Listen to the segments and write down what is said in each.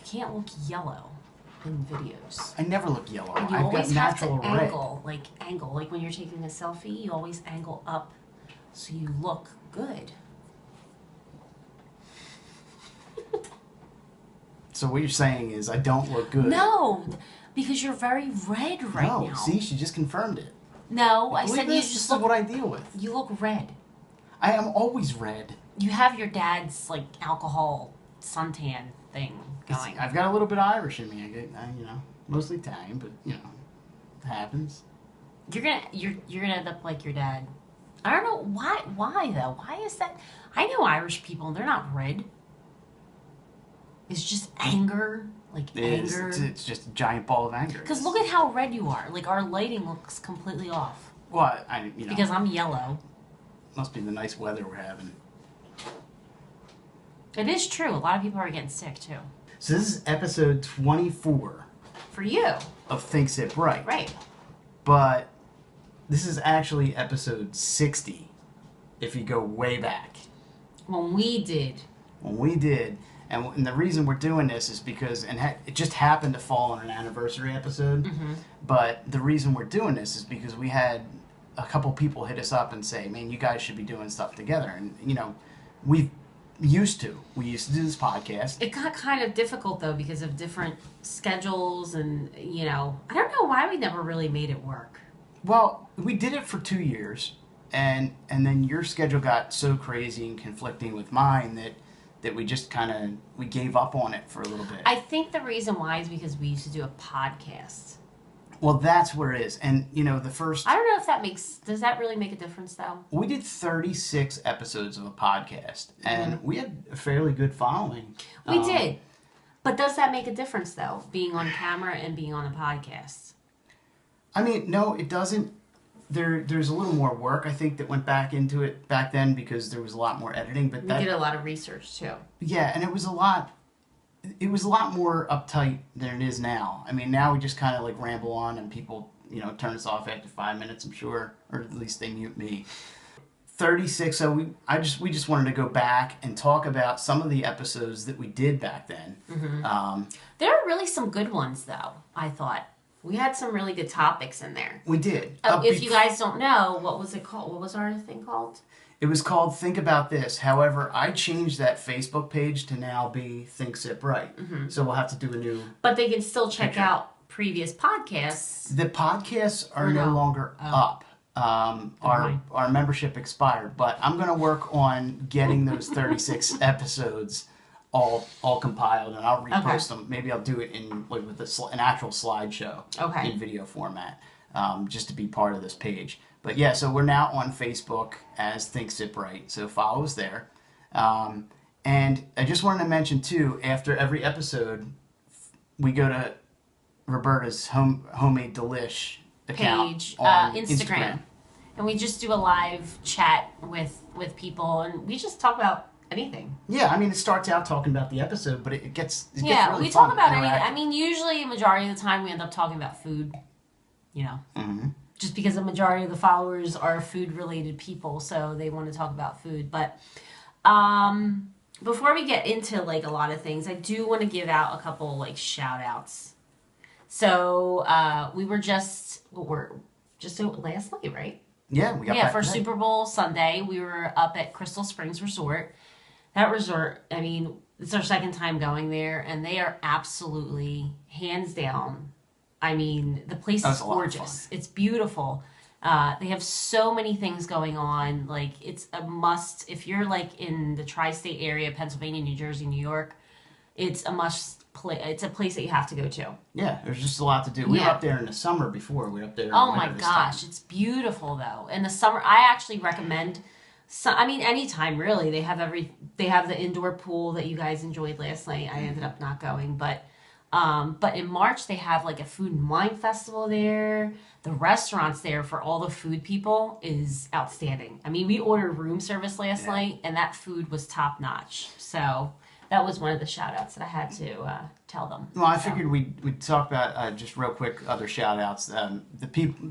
can't look yellow in videos. I never look yellow. And you I've always got have natural to red. angle. Like when you're taking a selfie, you always angle up so you look good. So what you're saying is I don't look good. No, because you're very red right now. No, see, she just confirmed it. No, I said you this just is look. what I deal with. You look red. I am always red. You have your dad's like alcohol suntan thing going. I've got a little bit of Irish in me. Mostly Italian, but it happens. You're gonna end up like your dad. I don't know why. Why though? Why is that? I know Irish people, and they're not red. It's just anger, anger. It's just a giant ball of anger. Because look at how red you are. Like our lighting looks completely off. Well, Because I'm yellow. Must be the nice weather we're having. It is true. A lot of people are getting sick too. So this is episode 24 For you. of Thinksipwrite. Right. But this is actually episode 60, if you go way back. When we did. And the reason we're doing this is because, it just happened to fall on an anniversary episode, but the reason we're doing this is because we had a couple people hit us up and say, man, you guys should be doing stuff together. And, we used to do this podcast. It got kind of difficult, though, because of different schedules and, I don't know why we never really made it work. Well, we did it for 2 years, and then your schedule got so crazy and conflicting with mine that we just we gave up on it for a little bit. I think the reason why is because we used to do a podcast. Well, that's where it is. And, the first... I don't know if does that really make a difference, though? We did 36 episodes of a podcast, and we had a fairly good following. We did. But does that make a difference, though, being on camera and being on a podcast? I mean, no, it doesn't. There's a little more work, I think, that went back into it back then because there was a lot more editing. But we did a lot of research, too. Yeah, and it was a lot more uptight than it is now. I mean, now we just kind of ramble on and people, turn us off after 5 minutes, I'm sure, or at least they mute me. 36, so we just wanted to go back and talk about some of the episodes that we did back then. There are really some good ones, though, I thought. We had some really good topics in there. We did. If you guys don't know, what was it called? What was our thing called? It was called Think About This. However, I changed that Facebook page to now be Thinksipwrite. So we'll have to do a new... But they can still check out previous podcasts. The podcasts are no longer up. Our membership expired. But I'm going to work on getting those 36 episodes all compiled, and I'll repost them. Maybe I'll do it in with an actual slideshow in video format, just to be part of this page. But yeah, so we're now on Facebook as Thinksipwrite, so follow us there. And I just wanted to mention too, after every episode, we go to Roberta's homemade delish account page on Instagram, and we just do a live chat with people, and we just talk about anything. Yeah, I mean, it starts out talking about the episode, but it gets really we fun, talk about anything. I mean, usually, a majority of the time, we end up talking about food, just because the majority of the followers are food-related people, so they want to talk about food. But before we get into, a lot of things, I do want to give out a couple, shout-outs. So, we were just last night, right? Yeah, we got back for today. Super Bowl Sunday, we were up at Crystal Springs Resort. That resort, I mean, it's our second time going there, and they are absolutely, hands down, I mean, the place is gorgeous. It's beautiful. They have so many things going on. It's a must. If you're, in the tri-state area, Pennsylvania, New Jersey, New York, it's a must. It's a place that you have to go to. Yeah, there's just a lot to do. We were up there in the summer before. We were up there in Oh my gosh, it's beautiful though. In the summer, I actually recommend. Anytime really. They have the indoor pool that you guys enjoyed last night. I ended up not going, but in March they have a food and wine festival there. The restaurants there for all the food people is outstanding. I mean, we ordered room service last night, and that food was top notch. So. that was one of the shout outs that I had to tell them. Well, I figured we'd talk about just real quick other shout outs. The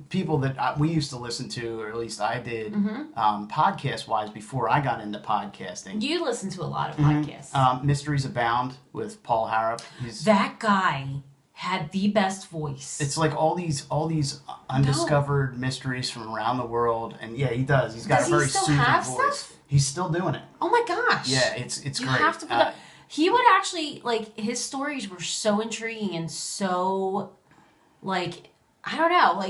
people that we used to listen to, or at least I did, podcast wise before I got into podcasting. You listen to a lot of podcasts. Mysteries Abound with Paul Harrop. That guy had the best voice. It's like all these undiscovered mysteries from around the world, and yeah, he does. He's got a very soothing voice. Stuff? He's still doing it. Oh my gosh! Yeah, it's you great. Have to he would actually his stories were so intriguing and so I don't know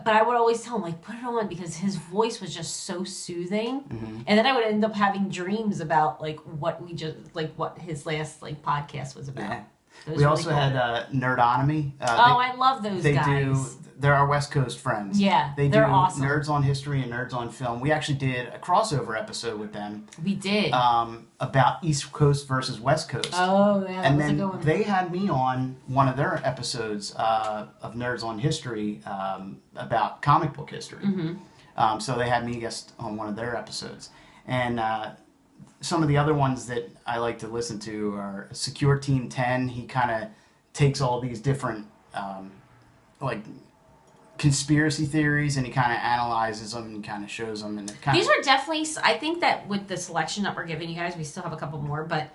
but I would always tell him put it on because his voice was just so soothing, and then I would end up having dreams about what his last podcast was about. Yeah. We also had Nerdonomy. I love those guys. They're our West Coast friends. Yeah, they're awesome. Nerds on History and Nerds on Film. We actually did a crossover episode with them. We did. About East Coast versus West Coast. Oh, yeah, that was a good one. They had me on one of their episodes of Nerds on History about comic book history. So they had me guest on one of their episodes. And some of the other ones that I like to listen to are Secure Team 10. He kind of takes all these different conspiracy theories and he kind of analyzes them and kind of shows them. And these are definitely, I think that with the selection that we're giving you guys, we still have a couple more, but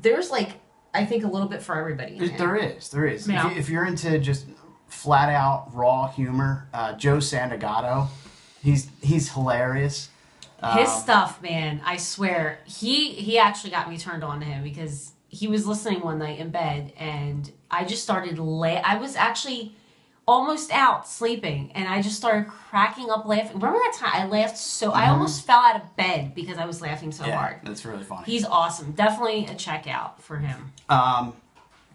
there's I think a little bit for everybody. There is. Yeah. If you're into just flat out raw humor, Joe Santagato, he's hilarious. His stuff, man, I swear, he actually got me turned on to him because he was listening one night in bed and I just started I was actually almost out sleeping and I just started cracking up laughing. Remember that time I laughed I almost fell out of bed because I was laughing so hard. That's really funny. He's awesome. Definitely a check out for him.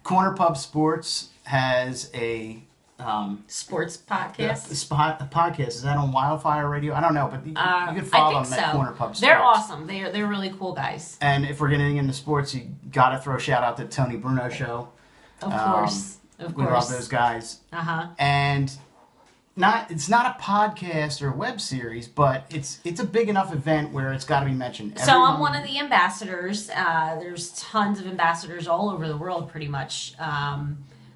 Corner Pub Sports has a sports podcast. A podcast. Is that on Wildfire Radio? I don't know, but you can follow them at Corner Pub Sports. They're awesome. They're really cool guys. And if we're getting into sports, you got to throw a shout out to Tony Bruno Show. Of course. We love those guys. And it's not a podcast or a web series, but it's a big enough event where it's got to be mentioned. So I'm one of the ambassadors. There's tons of ambassadors all over the world, pretty much.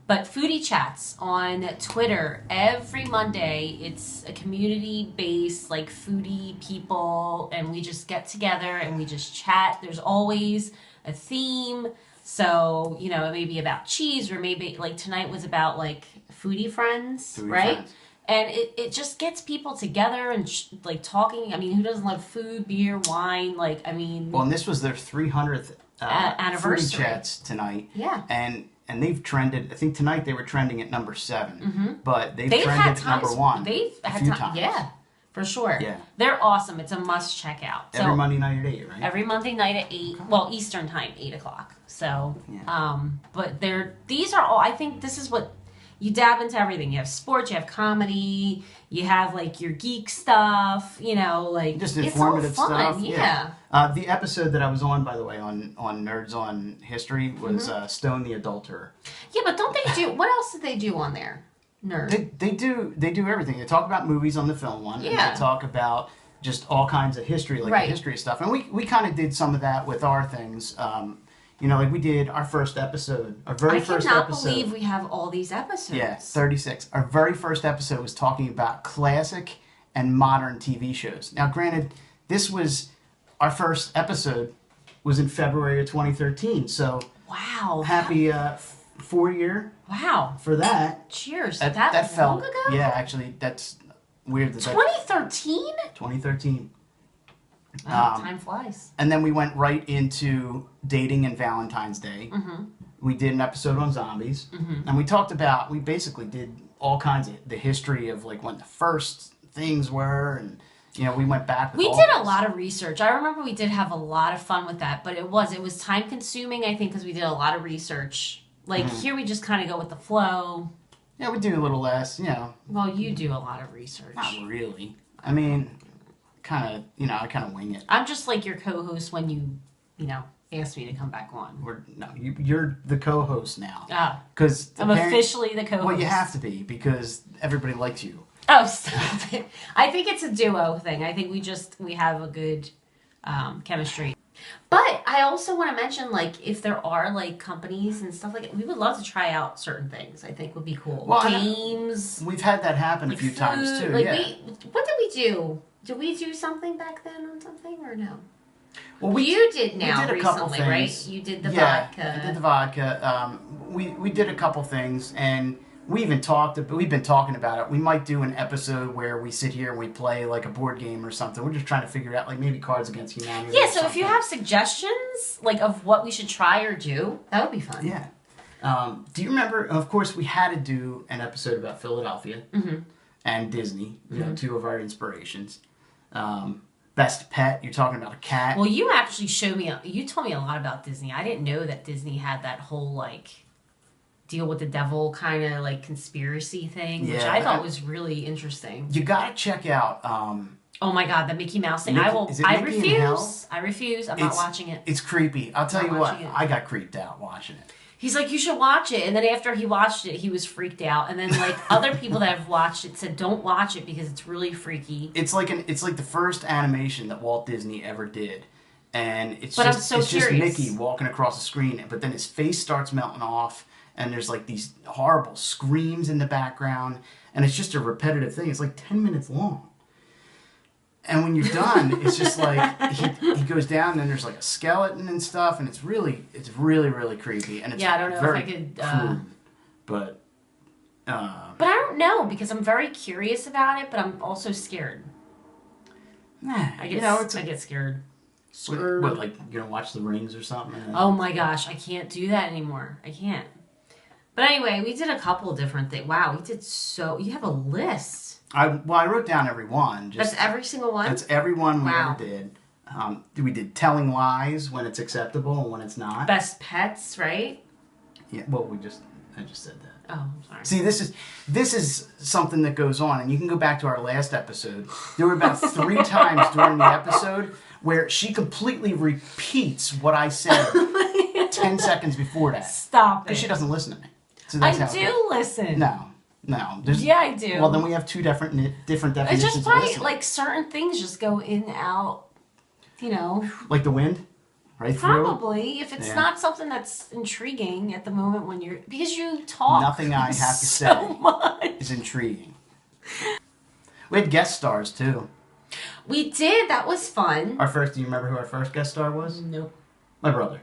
But Foodie Chats on Twitter every Monday. It's a community-based foodie people, and we just get together and we just chat. There's always a theme. So, it may be about cheese, or maybe tonight was about foodie friends, right? Friends. And it just gets people together and talking. I mean, who doesn't love food, beer, wine? Well, and this was their 300th anniversary. Foodie Chats tonight. Yeah. And they've trended. I think tonight they were trending at number 7, but they've trended at number 1. They've had a few times. Yeah. For sure. Yeah. They're awesome. It's a must check out. Every Monday night at 8, right? Every Monday night at 8. Well, Eastern time, 8 o'clock. So, but these are all, I think this is what, you dab into everything. You have sports, you have comedy, you have your geek stuff, just informative stuff. Yeah. The episode that I was on, by the way, on Nerds on History was Stone the Adulterer. Yeah, but don't they do, what else did they do on there? Nerd. They do everything. They talk about movies on the film one. Yeah. And they talk about just all kinds of history, the history stuff. And we kind of did some of that with our things. We did our first episode, our very first episode. I cannot believe we have all these episodes. Yeah, 36. Our very first episode was talking about classic and modern TV shows. Now, granted, this was our first episode was in February of 2013. So, wow, happy 4-year. Wow. For that. Cheers. That felt long ago? Yeah, actually, that's weird. 2013? 2013. Time flies. And then we went right into dating and Valentine's Day. We did an episode on zombies. And we basically did all kinds of the history of when the first things were. And, we went back. We did a lot of research. I remember we did have a lot of fun with that. But it was time consuming, I think, because we did a lot of research. Here we just kind of go with the flow. Yeah, we do a little less, Well, you do a lot of research. Not really. I mean, I kind of wing it. I'm just your co-host when you asked me to come back on. You're the co-host now. Because I'm officially the co-host. Well, you have to be because everybody likes you. Oh, stop it. I think it's a duo thing. I think we have a good chemistry. But I also want to mention, like, if there are like companies and stuff like it, we would love to try out certain things. I think would be cool. Well, games. We've had that happen like a few food, times too. Like yeah. what did we do? Did we do something back then on something or no? Well, You did now we did a couple recently, things. right? You did the Yeah, vodka. I did the vodka. We did a couple things, and we even talked. We've been talking about it. We might do an episode where we sit here and we play like a board game or something. We're just trying to figure out, like maybe Cards Against Humanity. Yeah. So if you have suggestions, like of what we should try or do, that would be fun. Yeah. Do you remember? Of course, we had to do an episode about Philadelphia and Disney. You know, two of our inspirations. Best pet. You're talking about a cat. Well, you actually showed me. You told me a lot about Disney. I didn't know that Disney had that whole like deal with the devil kind of like conspiracy thing, which I thought was really interesting. You gotta check out. Oh my God, the Mickey Mouse thing! I refuse. I refuse. I'm not watching it. It's creepy. I'll tell you what. I got creeped out watching it. He's like, you should watch it. And then after he watched it, he was freaked out. And then like other people that have watched it said, don't watch it because it's really freaky. It's like the first animation that Walt Disney ever did. And it's but just I'm so curious. Mickey walking across the screen, but then his face starts melting off and there's like these horrible screams in the background, and it's just a repetitive thing. It's like 10 minutes long. And when you're done, it's just like he goes down and there's like a skeleton and stuff, and it's really really creepy, and it's I don't know very if I could crude, but I don't know because I'm very curious about it, but I'm also scared. I get scared. What, like you're gonna watch The Rings or something? Oh my gosh, I can't do that anymore. I can't. But anyway, we did a couple different things. Wow, we did you have a list. I wrote down every one. That's every single one? That's every one we ever did. We did telling lies when it's acceptable and when it's not. Best pets, right? Yeah. Well, I just said that. Oh, I'm sorry. See, this is something that goes on, and you can go back to our last episode. There were about 3 times during the episode where she completely repeats what I said 10 seconds before that. Stop it. Because she doesn't listen to me. So I do listen. No. Yeah, I do. Well, then we have 2 different definitions. It's just why, like, certain things just go in and out, you know. Like the wind? Right through? Probably. If it's not something that's intriguing at the moment when you're... Because you talk nothing I have to so much. Is intriguing. We had guest stars, too. We did. That was fun. Do you remember who our first guest star was? Nope. My brother.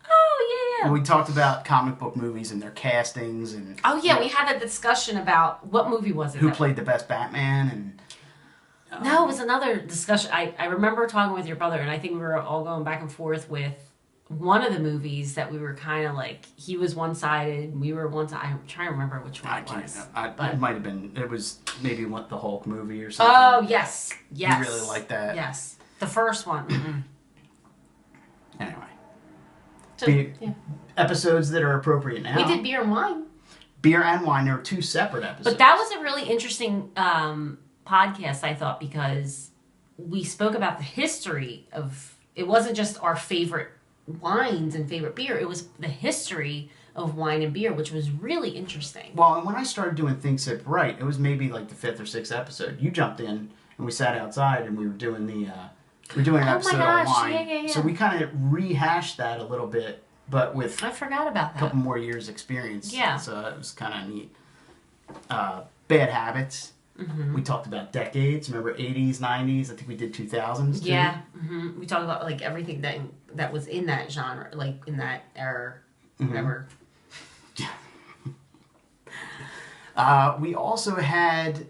Oh, yeah. We talked about comic book movies and their castings and... Oh, yeah, we had a discussion about... What movie was it? Who played the best Batman and... No, it was another discussion. I remember talking with your brother, and I think we were all going back and forth with one of the movies that we were kind of like... He was one-sided, we were one-sided. I'm trying to remember which one it was. It might have been... It was maybe the Hulk movie or something. Oh, yes. Yes. You really liked that. Yes. The first one. Anyway. So, episodes that are appropriate now. We did beer and wine. Beer and wine. There were 2 separate episodes. But that was a really interesting podcast, I thought, because we spoke about the history of... It wasn't just our favorite wines and favorite beer. It was the history of wine and beer, which was really interesting. Well, and when I started doing thinksipwrite, it was maybe like the 5th or 6th episode. You jumped in, and we sat outside, and we were doing the... We're doing an episode on wine. Yeah. So we kind of rehashed that a little bit, but with I forgot about that. A couple more years experience. Yeah. So it was kind of neat. Bad habits. Mm-hmm. We talked about decades. Remember 80s, 90s? I think we did 2000s too. Yeah. Mm-hmm. We talked about like everything that was in that genre, like in that era, whatever. We also had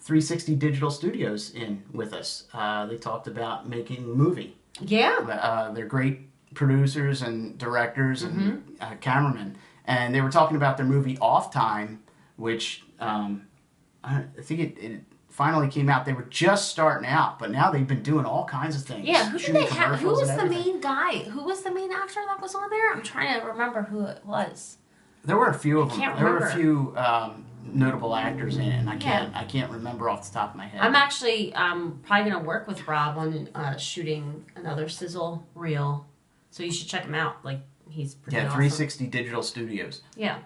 360 Digital Studios in with us. They talked about making a movie. Yeah. They're great producers and directors and cameramen. And they were talking about their movie Off Time, which I think it finally came out. They were just starting out, but now they've been doing all kinds of things. Yeah, who did they have? Who was the main guy? Who was the main actor that was on there? I'm trying to remember who it was. There were a few of them. There were a few notable actors in it, and I can't remember off the top of my head. I'm actually probably going to work with Rob on shooting another sizzle reel, so you should check him out. Like he's pretty awesome. 360 Digital Studios. Yeah.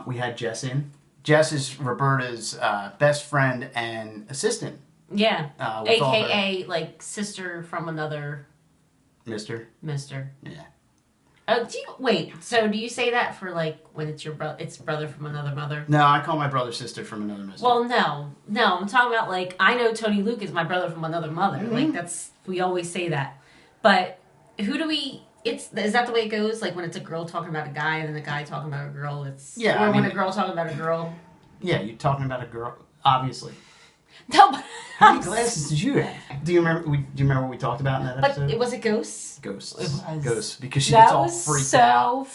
We had Jess in. Jess is Roberta's best friend and assistant. Yeah. AKA like sister from another Mister. Mister. Yeah. Oh, wait? So do you say that for like when it's your brother? It's brother from another mother. No, I call my brother sister from another mister. Well, no. I'm talking about like I know Tony Luke is my brother from another mother. Like we always say that. But who do we? Is that the way it goes? Like when it's a girl talking about a guy and then a guy talking about a girl. Or when a girl talking about a girl. Yeah, you're talking about a girl, obviously. No, but how many glasses did you have? Do you remember? Do you remember what we talked about in that episode? But was it ghosts? Ghosts. It was. Ghosts, because she gets all freaked out.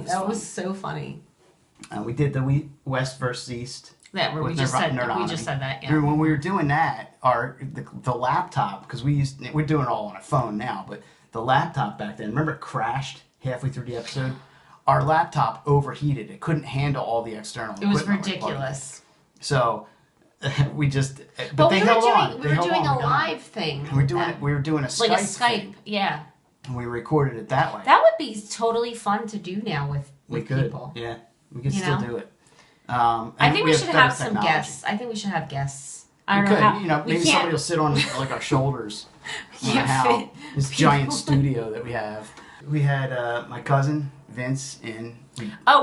That was so funny. We did the West versus East. Yeah, where we just said that. Yeah. When we were doing that, the laptop, because we're doing it all on a phone now, but the laptop back then, remember it crashed halfway through the episode? Our laptop overheated. It couldn't handle all the external equipment. It was ridiculous. So we just, but they held on. We were doing a live thing. We were doing a Skype. Like a Skype, thing, yeah. and we recorded it that way. That would be totally fun to do now with people. Yeah, we could still do it. I think we should have some guests. I think we should have guests. I don't know how. Maybe somebody will sit on like our shoulders. This giant studio that we have. We had my cousin Vince in.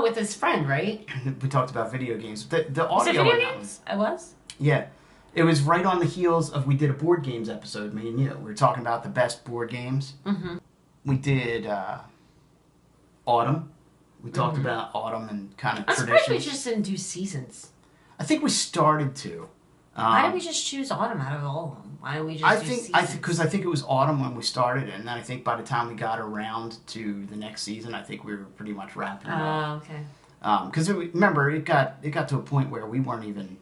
With his friend, right? We talked about video games. The audio. Was it video games? I was. Yeah, it was right on the heels of we did a board games episode. Me and you. We were talking about the best board games. Mm-hmm. We did Autumn. We talked about autumn and kind of traditions. I'm surprised we just didn't do seasons. I think we started to. Why did we just choose autumn out of all of them? Why don't we just do seasons? Because I think it was autumn when we started, and then I think by the time we got around to the next season, I think we were pretty much wrapping up. Oh, okay. Because remember, it got to a point where we weren't even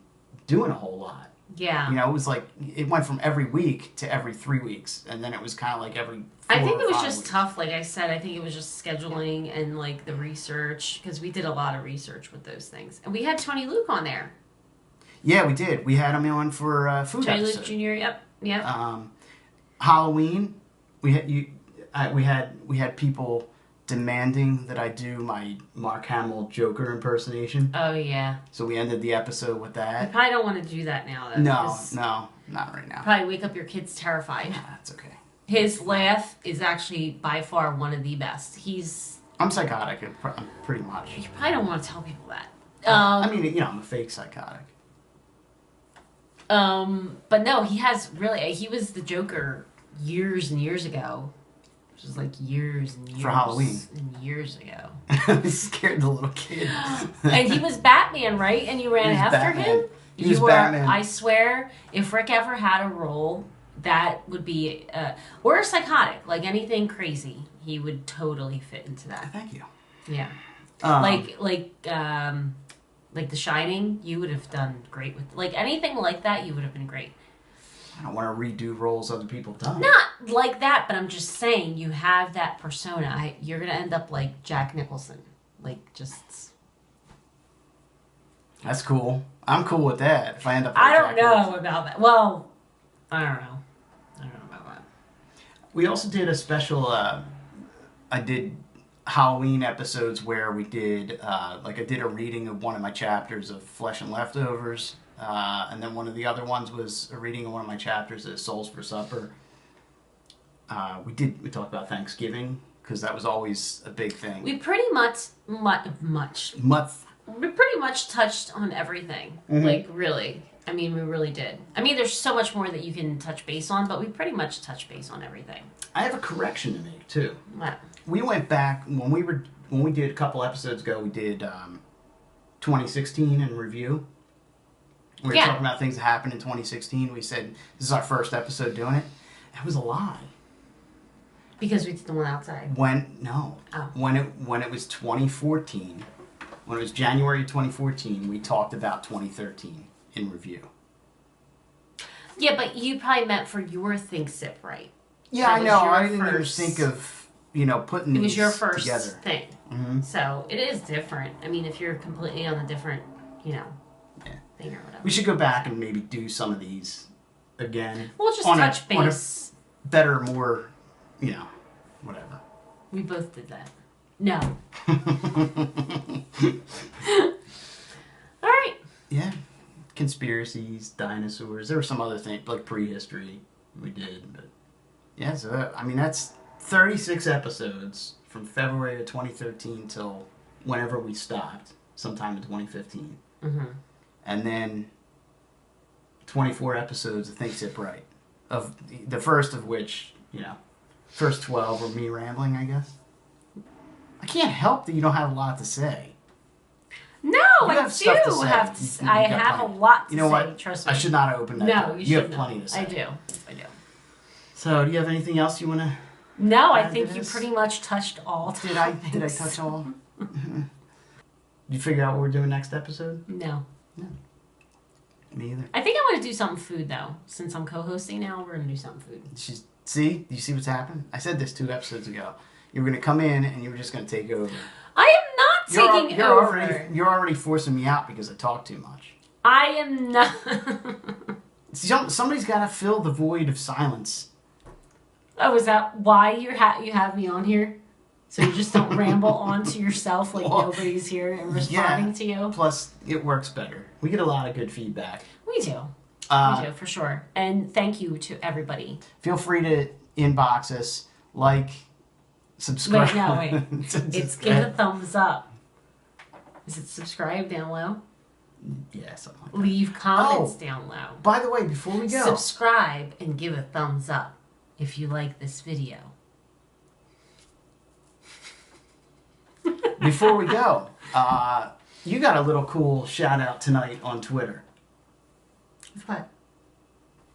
doing a whole lot. Yeah. It was like it went from every week to every 3 weeks, and then it was kind of like every. I think it was just tough. Like I said, I think it was just scheduling and like the research, because we did a lot of research with those things, and we had Tony Luke on there. Yeah, we did. We had him on for food Tony episode. Luke Jr. Yep. Halloween, we had people demanding that I do my Mark Hamill Joker impersonation. Oh yeah. So we ended the episode with that. You probably don't want to do that now, though. No, not right now. Probably wake up your kids terrified. Yeah, that's okay. His laugh is actually by far one of the best. I'm psychotic, pretty much. You probably don't want to tell people that. I mean, I'm a fake psychotic. But no, he was the Joker years and years ago. Which was like years and years. For Halloween. And years ago. I scared the little kid. And he was Batman, right? And you ran after him? He was Batman. I swear, if Rick ever had a role, that would be, or a psychotic, like anything crazy, he would totally fit into that. Thank you. Yeah. Like The Shining, you would have done great with. Like anything like that, you would have been great. I don't want to redo roles other people have done. Not like that, but I'm just saying you have that persona. You're gonna end up like Jack Nicholson, like just. That's cool. I'm cool with that. If I end up. Like I don't Jack know Nicholson. about that. Well, I don't know. About that. We also did a special. I did Halloween episodes where we did I did a reading of one of my chapters of Flesh and Leftovers, and then one of the other ones was a reading of one of my chapters of Souls for Supper. We talked about Thanksgiving because that was always a big thing. We pretty much we pretty much touched on everything. Mm-hmm. Like really, I mean, we really did. I mean, there's so much more that you can touch base on, but we pretty much touched base on everything. I have a correction to make too. What? We went back when we did a couple episodes ago. We did 2016 in review. We were talking about things that happened in 2016. We said this is our first episode doing it. That was a lie. Because we did the one outside. When it was 2014, when it was January 2014, we talked about 2013 in review. Yeah, but you probably meant for your thinksipwrite. Yeah, I know. I didn't even think of putting these together. It was your first thing. Mm-hmm. So it is different. I mean, if you're completely on a different, thing or whatever. We should go back and maybe do some of these again. We'll just touch base. On a better, more, whatever. We both did that. No. All right. Yeah. Conspiracies, dinosaurs. There were some other things, like prehistory we did. But yeah, so, I mean, that's 36 episodes from February of 2013 till whenever we stopped, sometime in 2015. Mm-hmm. And then 24 episodes of Thinksipwrite. Of the first of which, first 12 were me rambling, I guess. I can't help that you don't have a lot to say. No, I do have to. I have a lot to say. What? Trust me. I should not have opened that. No, door. you have plenty to say. I do. So, do you have anything else you want to? No, I think you pretty much touched all. Did I touch all? Did you figure out what we're doing next episode? No. Me either. I think I want to do something food though. Since I'm co-hosting now, we're gonna do something food. See? Do you see what's happened? I said this 2 episodes ago. You were gonna come in and you were just gonna take over. I am not taking over. You're already forcing me out because I talk too much. I am not. Somebody's got to fill the void of silence. Oh, is that why you have me on here? So you just don't ramble on to yourself like nobody's here and responding to you? Plus, it works better. We get a lot of good feedback. We do. We do, for sure. And thank you to everybody. Feel free to inbox us, subscribe. Wait. It's give a thumbs up. Is it subscribe down low? Yeah, something like that. Leave comments down low. By the way, before we go. Subscribe and give a thumbs up if you like this video. Before we go, you got a little cool shout out tonight on Twitter. What?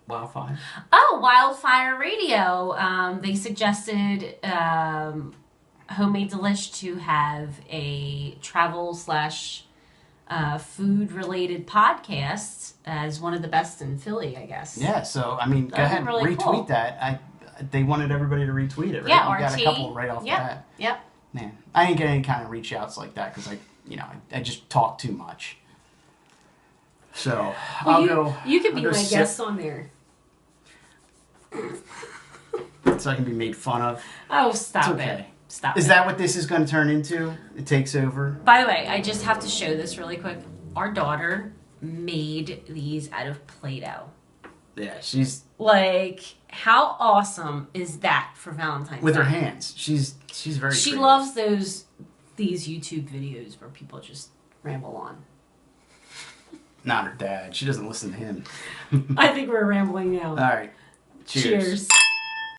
Wildfire. Oh, Wildfire Radio. They suggested Homemade Delish to have a travel / food related podcast as one of the best in Philly, I guess. Yeah, so go ahead, really retweet cool. that. They wanted everybody to retweet it, right? Yeah, we got a couple right off the bat. Yep. Man, I didn't get any kind of reach outs like that because I just talk too much. So You could be my guest on there. So I can be made fun of. Oh, stop it. Stop Is that what this is going to turn into? It takes over? By the way, I just have to show this really quick. Our daughter made these out of Play-Doh. Yeah, she's... how awesome is that for Valentine's Day? With her hands. She's very She creative. loves these YouTube videos where people just ramble on. Not her dad. She doesn't listen to him. I think we're rambling now. All right. Cheers. Cheers.